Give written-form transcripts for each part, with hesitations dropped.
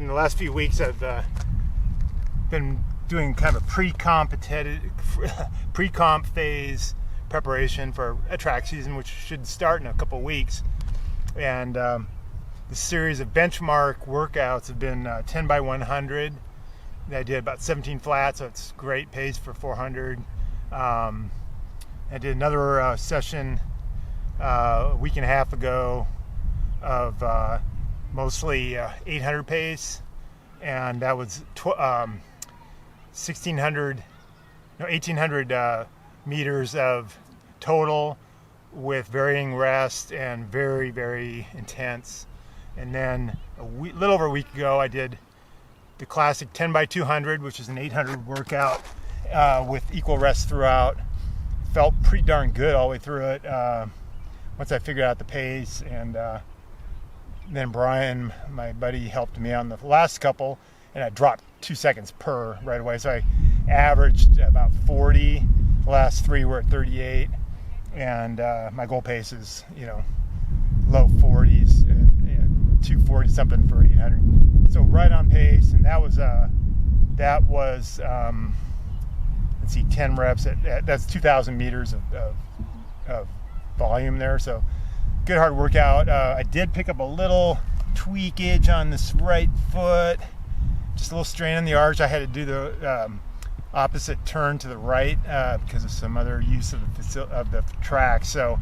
in the last few weeks I've been doing kind of a pre-comp phase preparation for a track season, which should start in a couple weeks. And the series of benchmark workouts have been 10 by 100. I did about 17 flats, so it's great pace for 400. I did another session a week and a half ago of mostly 800 pace, and that was 1800 meters of total with varying rest and very, very intense. And then a little over a week ago, I did the classic 10 by 200, which is an 800 workout with equal rest throughout. Felt pretty darn good all the way through it once I figured out the pace. And then Brian, my buddy, helped me on the last couple, and I dropped 2 seconds per right away. So I averaged about 40. The last three were at 38, and my goal pace is, low 40s and 240 something for 800. So right on pace, and that was let's see, 10 reps that's 2,000 meters of volume there. So good hard workout. I did pick up a little tweakage on this right foot, just a little strain on the arch. I had to do the opposite turn to the right because of some other use of the track. So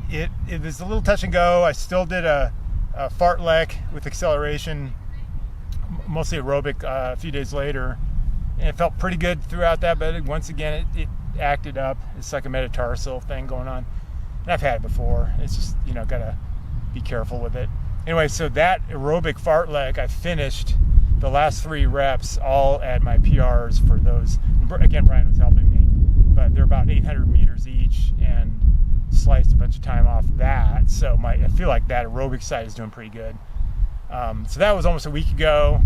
it was a little touch and go. I still did a fartlek with acceleration, mostly aerobic, a few days later, and it felt pretty good throughout that. But once again, it acted up. It's like a metatarsal thing going on, and I've had it before. It's just gotta be careful with it. Anyway, so that aerobic fartlek, I finished the last 3 reps all at my PRs for those. Again, Brian was helping me, but they're about 800 meters each, and sliced a bunch of time off that. So I feel like that aerobic side is doing pretty good. So that was almost a week ago.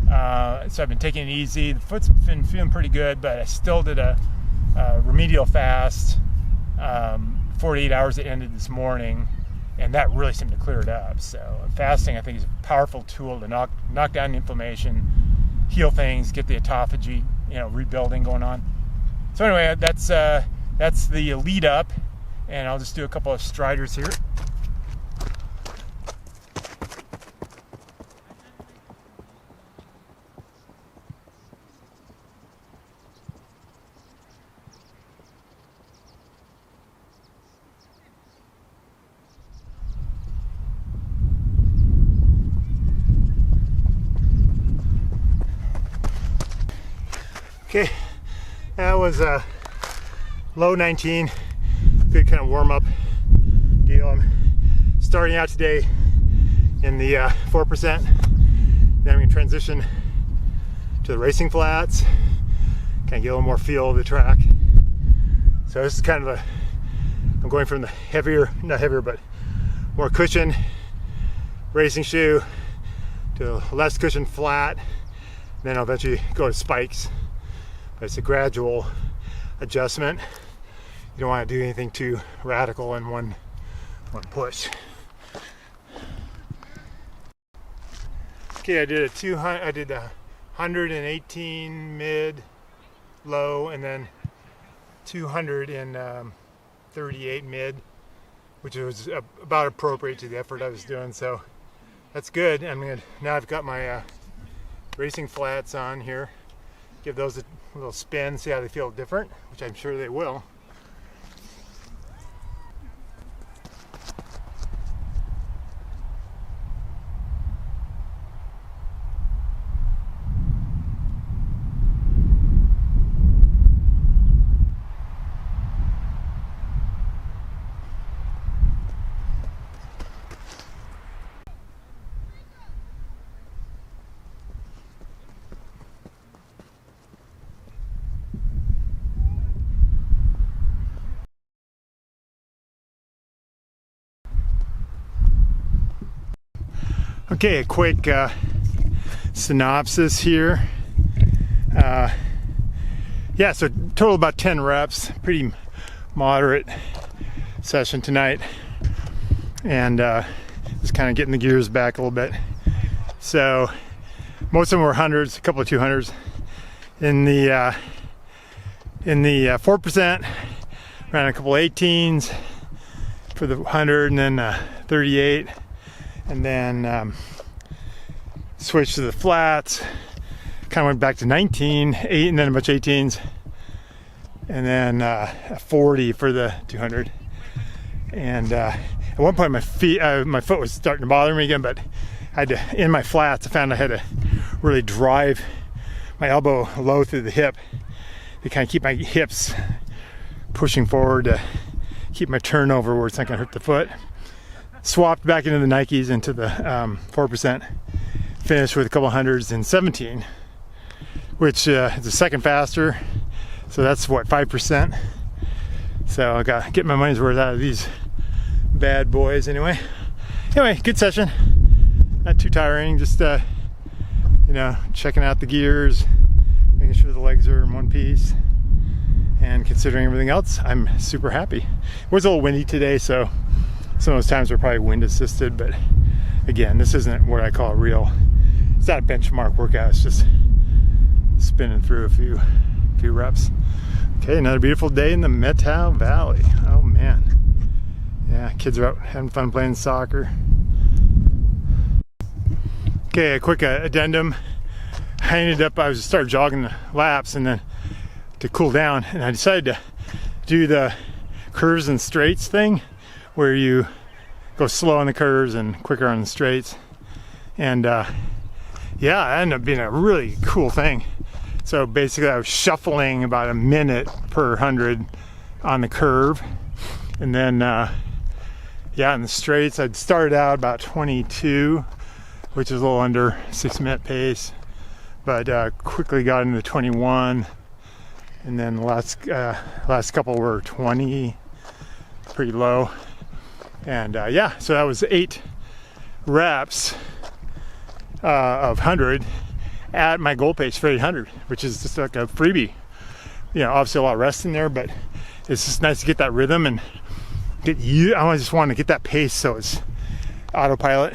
So I've been taking it easy. The foot's been feeling pretty good, but I still did a remedial fast, 48 hours that ended this morning, and that really seemed to clear it up. So fasting, I think, is a powerful tool to knock down inflammation, heal things, get the autophagy, rebuilding going on. So anyway, that's the lead up, and I'll just do a couple of striders here. Okay, that was a low 19, good kind of warm-up deal. I'm starting out today in the 4%. Then I'm going to transition to the racing flats, kind of get a little more feel of the track. So this is kind of I'm going from the not heavier, but more cushion racing shoe to a less cushion flat. Then I'll eventually go to spikes. It's a gradual adjustment. You don't want to do anything too radical in one push. Okay, I did a 118 mid, low, and then 238 mid, which was about appropriate to the effort I was doing. So that's good. Now I've got my racing flats on here. Give those a little spin, see how they feel different, which I'm sure they will. Okay, a quick synopsis here. Yeah, so total about 10 reps, pretty moderate session tonight, and just kind of getting the gears back a little bit. So most of them were hundreds, a couple of 200s. In the 4%, ran a couple 18s for the 100, and then 38, and then switched to the flats. Kind of went back to 19, 8, and then a bunch of 18s, and then a 40 for the 200. And at one point, my foot was starting to bother me again, but I had to, in my flats, I found I had to really drive my elbow low through the hip to kind of keep my hips pushing forward to keep my turnover where it's not going to hurt the foot. Swapped back into the Nikes into the 4%. Finished with a couple hundreds in 17, which is a second faster. So that's what, 5%. So I got to get my money's worth out of these bad boys anyway. Anyway, good session. Not too tiring, just you know, checking out the gears, making sure the legs are in one piece, and considering everything else, I'm super happy. It was a little windy today, so some of those times were probably wind assisted, but again, this isn't what I call a real, it's not a benchmark workout, it's just spinning through a few reps. Okay, another beautiful day in the Methow Valley. Oh man. Yeah, kids are out having fun playing soccer. Okay, a quick addendum. I started jogging the laps and then to cool down, and I decided to do the curves and straights thing where you go slow on the curves and quicker on the straights. And yeah, it ended up being a really cool thing. So basically I was shuffling about a minute per 100 on the curve, and then yeah, in the straights I'd started out about 22, which is a little under 6-minute pace, but quickly got into 21, and then the last couple were 20, pretty low. And yeah, so that was 8 reps of 100 at my goal pace for 800, which is just like a freebie. You know, obviously a lot of rest in there, but it's just nice to get that rhythm and I just want to get that pace so it's autopilot,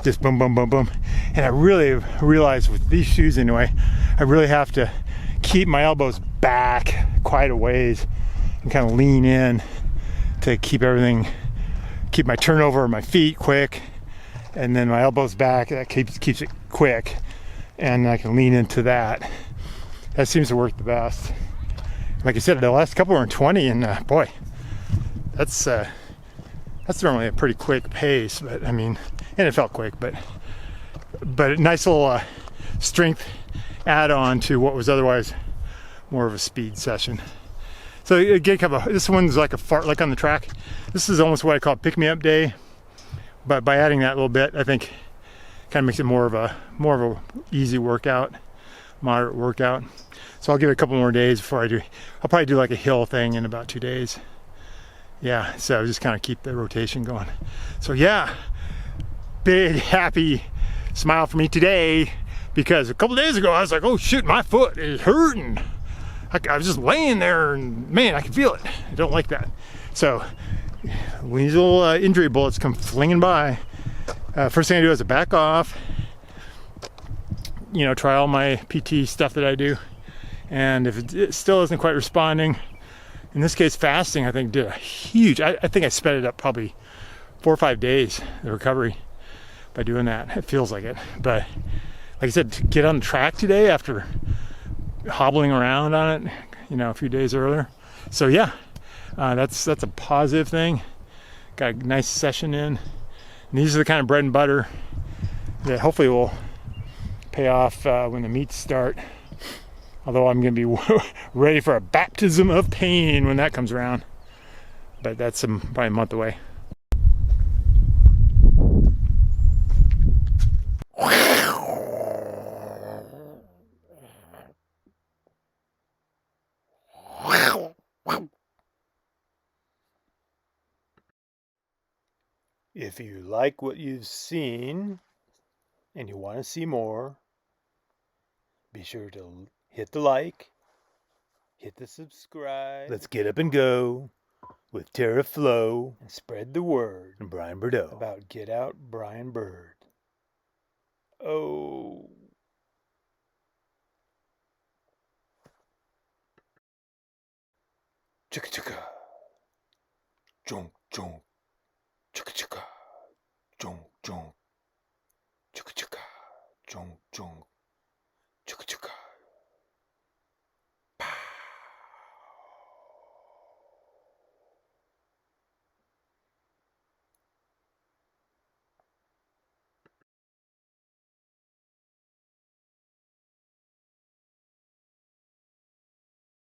just boom, boom, boom, boom. And I really realized with these shoes anyway, I really have to keep my elbows back quite a ways and kind of lean in to keep my turnover of my feet quick, and then my elbows back, that keeps it quick, and I can lean into that. That seems to work the best. Like I said, the last couple were in 20, and boy, that's normally a pretty quick pace, but I mean, and it felt quick, but a nice little strength add-on to what was otherwise more of a speed session. So again, this one's like a fartlek on the track. This is almost what I call pick-me-up day, but by adding that little bit, I think kind of makes it more of a easy workout, moderate workout. So I'll give it a couple more days before I'll probably do like a hill thing in about 2 days. Yeah, so just kind of keep the rotation going. So yeah, big happy smile for me today, because a couple days ago I was like, oh shoot, my foot is hurting. I was just laying there and man, I can feel it. I don't like that. So when these little injury bullets come flinging by, first thing I do is I back off, you know, try all my PT stuff that I do, and if it still isn't quite responding, in this case fasting I think did a huge, I think I sped it up probably 4 or 5 days, the recovery, by doing that. It feels like it. But like I said, to get on the track today after hobbling around on it, you know, a few days earlier. So yeah, that's a positive thing. Got a nice session in. And these are the kind of bread and butter that hopefully will pay off when the meets start. Although I'm going to be ready for a baptism of pain when that comes around. But that's probably a month away. If you like what you've seen and you want to see more, be sure to hit the like, hit the subscribe. Let's get up and go with Terra Flow and spread the word, Brian Bordeaux, about Get Out Brian Bird. Oh. Chicka chicka. Chunk chunk.